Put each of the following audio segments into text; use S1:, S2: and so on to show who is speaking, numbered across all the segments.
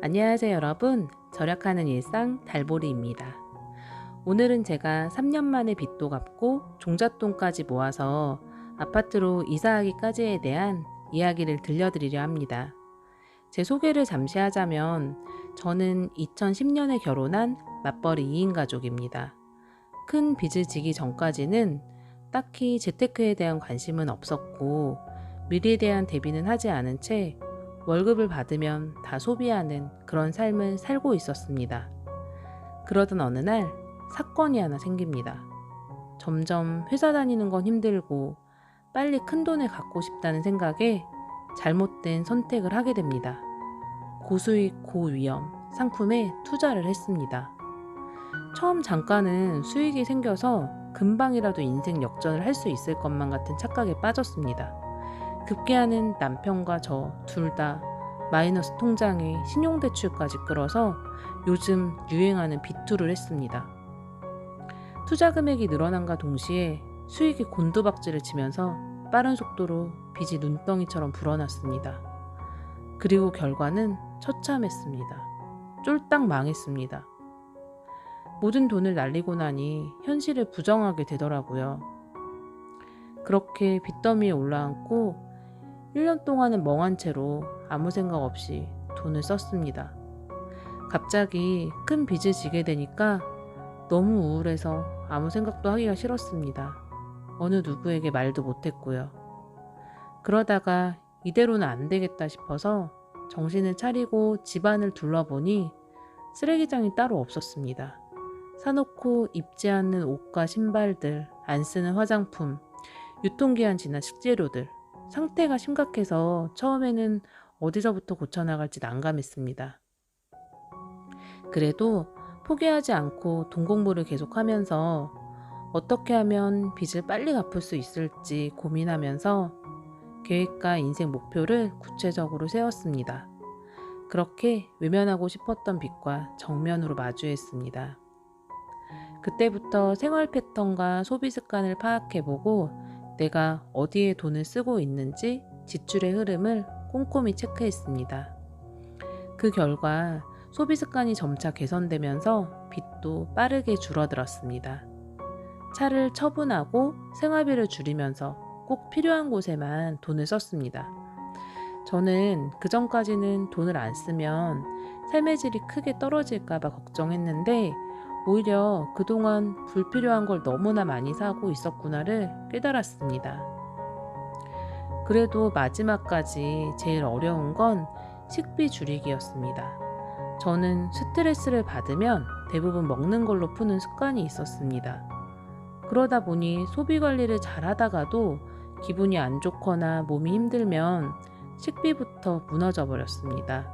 S1: 안녕하세요 여러분, 절약하는 일상 달보리입니다. 오늘은 제가 3년 만에 빚도 갚고 종잣돈까지 모아서 아파트로 이사하기까지에 대한 이야기를 들려드리려 합니다. 제 소개를 잠시 하자면 저는 2010년에 결혼한 맞벌이 2인 가족입니다. 큰 빚을 지기 전까지는 딱히 재테크에 대한 관심은 없었고 미래에 대한 대비는 하지 않은 채 월급을 받으면 다 소비하는 그런 삶을 살고 있었습니다. 그러던 어느 날 사건이 하나 생깁니다. 점점 회사 다니는 건 힘들고 빨리 큰 돈을 갖고 싶다는 생각에 잘못된 선택을 하게 됩니다. 고수익 고위험 상품에 투자를 했습니다. 처음 잠깐은 수익이 생겨서 금방이라도 인생 역전을 할 수 있을 것만 같은 착각에 빠졌습니다. 급기야는 남편과 저 둘 다 마이너스 통장에 신용대출까지 끌어서 요즘 유행하는 비투를 했습니다. 투자 금액이 늘어난과 동시에 수익이 곤두박질을 치면서 빠른 속도로 빚이 눈덩이처럼 불어났습니다. 그리고 결과는 처참했습니다. 쫄딱 망했습니다. 모든 돈을 날리고 나니 현실을 부정하게 되더라고요. 그렇게 빚더미에 올라앉고 1년 동안은 멍한 채로 아무 생각 없이 돈을 썼습니다. 갑자기 큰 빚을 지게 되니까 너무 우울해서 아무 생각도 하기가 싫었습니다. 어느 누구에게 말도 못했고요. 그러다가 이대로는 안 되겠다 싶어서 정신을 차리고 집안을 둘러보니 쓰레기장이 따로 없었습니다. 사놓고 입지 않는 옷과 신발들, 안 쓰는 화장품, 유통기한 지난 식재료들, 상태가 심각해서 처음에는 어디서부터 고쳐나갈지 난감했습니다. 그래도 포기하지 않고 돈 공부를 계속하면서 어떻게 하면 빚을 빨리 갚을 수 있을지 고민하면서 계획과 인생 목표를 구체적으로 세웠습니다. 그렇게 외면하고 싶었던 빚과 정면으로 마주했습니다. 그때부터 생활 패턴과 소비 습관을 파악해보고 내가 어디에 돈을 쓰고 있는지 지출의 흐름을 꼼꼼히 체크했습니다. 그 결과 소비 습관이 점차 개선되면서 빚도 빠르게 줄어들었습니다. 차를 처분하고 생활비를 줄이면서 꼭 필요한 곳에만 돈을 썼습니다. 저는 그전까지는 돈을 안 쓰면 삶의 질이 크게 떨어질까봐 걱정했는데 오히려 그동안 불필요한 걸 너무나 많이 사고 있었구나를 깨달았습니다. 그래도 마지막까지 제일 어려운 건 식비 줄이기였습니다. 저는 스트레스를 받으면 대부분 먹는 걸로 푸는 습관이 있었습니다. 그러다 보니 소비 관리를 잘 하다가도 기분이 안 좋거나 몸이 힘들면 식비부터 무너져 버렸습니다.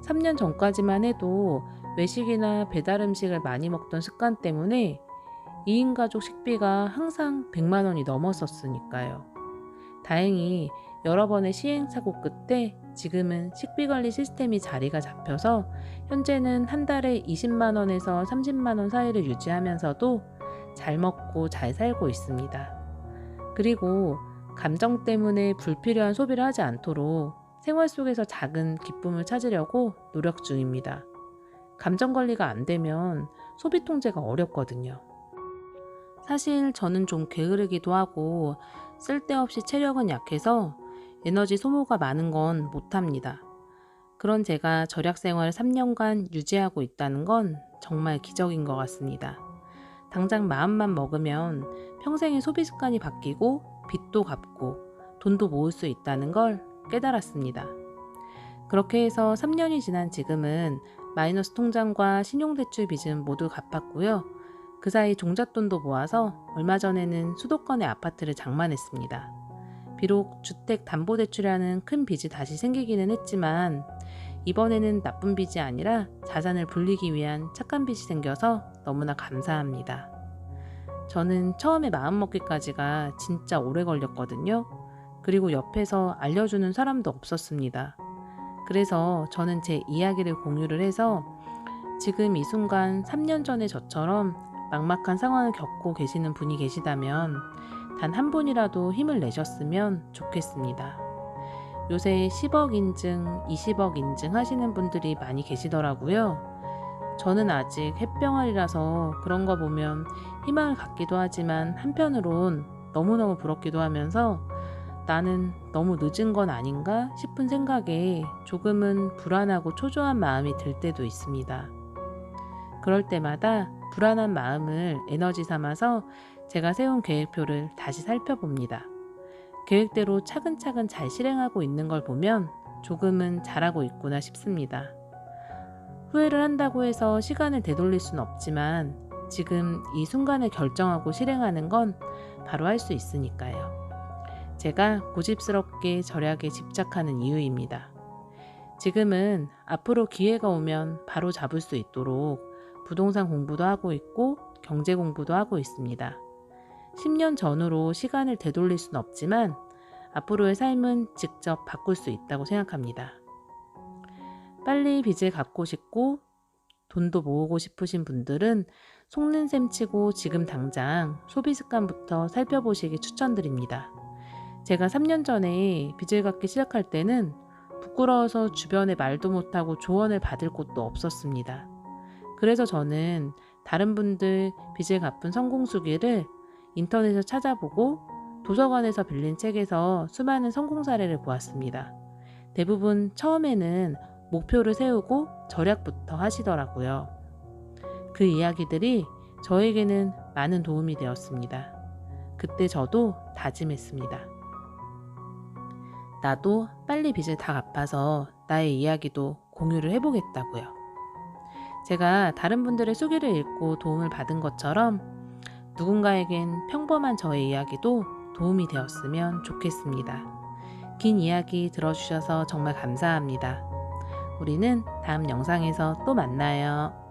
S1: 3년 전까지만 해도 외식이나 배달 음식을 많이 먹던 습관 때문에 2인 가족 식비가 항상 100만 원이 넘었었으니까요. 다행히 여러 번의 시행착오 끝에 지금은 식비 관리 시스템이 자리가 잡혀서 현재는 한 달에 20만 원에서 30만 원 사이를 유지하면서도 잘 먹고 잘 살고 있습니다. 그리고 감정 때문에 불필요한 소비를 하지 않도록 생활 속에서 작은 기쁨을 찾으려고 노력 중입니다. 감정 관리가 안 되면 소비 통제가 어렵거든요. 사실 저는 좀 게으르기도 하고 쓸데없이 체력은 약해서 에너지 소모가 많은 건 못합니다. 그런 제가 절약 생활을 3년간 유지하고 있다는 건 정말 기적인 것 같습니다. 당장 마음만 먹으면 평생의 소비 습관이 바뀌고 빚도 갚고 돈도 모을 수 있다는 걸 깨달았습니다. 그렇게 해서 3년이 지난 지금은 마이너스 통장과 신용대출 빚은 모두 갚았고요. 그 사이 종잣돈도 모아서 얼마 전에는 수도권의 아파트를 장만했습니다. 비록 주택담보대출이라는 큰 빚이 다시 생기기는 했지만 이번에는 나쁜 빚이 아니라 자산을 불리기 위한 착한 빚이 생겨서 너무나 감사합니다. 저는 처음에 마음먹기까지가 진짜 오래 걸렸거든요. 그리고 옆에서 알려주는 사람도 없었습니다. 그래서 저는 제 이야기를 공유를 해서 지금 이 순간 3년 전에 저처럼 막막한 상황을 겪고 계시는 분이 계시다면 단 한 분이라도 힘을 내셨으면 좋겠습니다. 요새 10억 인증, 20억 인증 하시는 분들이 많이 계시더라고요. 저는 아직 햇병아리라서 그런 거 보면 희망을 갖기도 하지만 한편으론 너무너무 부럽기도 하면서 나는 너무 늦은 건 아닌가 싶은 생각에 조금은 불안하고 초조한 마음이 들 때도 있습니다. 그럴 때마다 불안한 마음을 에너지 삼아서 제가 세운 계획표를 다시 살펴봅니다. 계획대로 차근차근 잘 실행하고 있는 걸 보면 조금은 잘하고 있구나 싶습니다. 후회를 한다고 해서 시간을 되돌릴 수는 없지만 지금 이 순간을 결정하고 실행하는 건 바로 할 수 있으니까요. 제가 고집스럽게 절약에 집착하는 이유입니다. 지금은 앞으로 기회가 오면 바로 잡을 수 있도록 부동산 공부도 하고 있고 경제 공부도 하고 있습니다. 10년 전으로 시간을 되돌릴 수는 없지만 앞으로의 삶은 직접 바꿀 수 있다고 생각합니다. 빨리 빚을 갚고 싶고 돈도 모으고 싶으신 분들은 속는 셈 치고 지금 당장 소비 습관부터 살펴보시기 추천드립니다. 제가 3년 전에 빚을 갚기 시작할 때는 부끄러워서 주변에 말도 못하고 조언을 받을 곳도 없었습니다. 그래서 저는 다른 분들 빚을 갚은 성공 수기를 인터넷에서 찾아보고 도서관에서 빌린 책에서 수많은 성공 사례를 보았습니다. 대부분 처음에는 목표를 세우고 절약부터 하시더라고요. 그 이야기들이 저에게는 많은 도움이 되었습니다. 그때 저도 다짐했습니다. 나도 빨리 빚을 다 갚아서 나의 이야기도 공유를 해보겠다고요. 제가 다른 분들의 수기를 읽고 도움을 받은 것처럼 누군가에겐 평범한 저의 이야기도 도움이 되었으면 좋겠습니다. 긴 이야기 들어주셔서 정말 감사합니다. 우리는 다음 영상에서 또 만나요.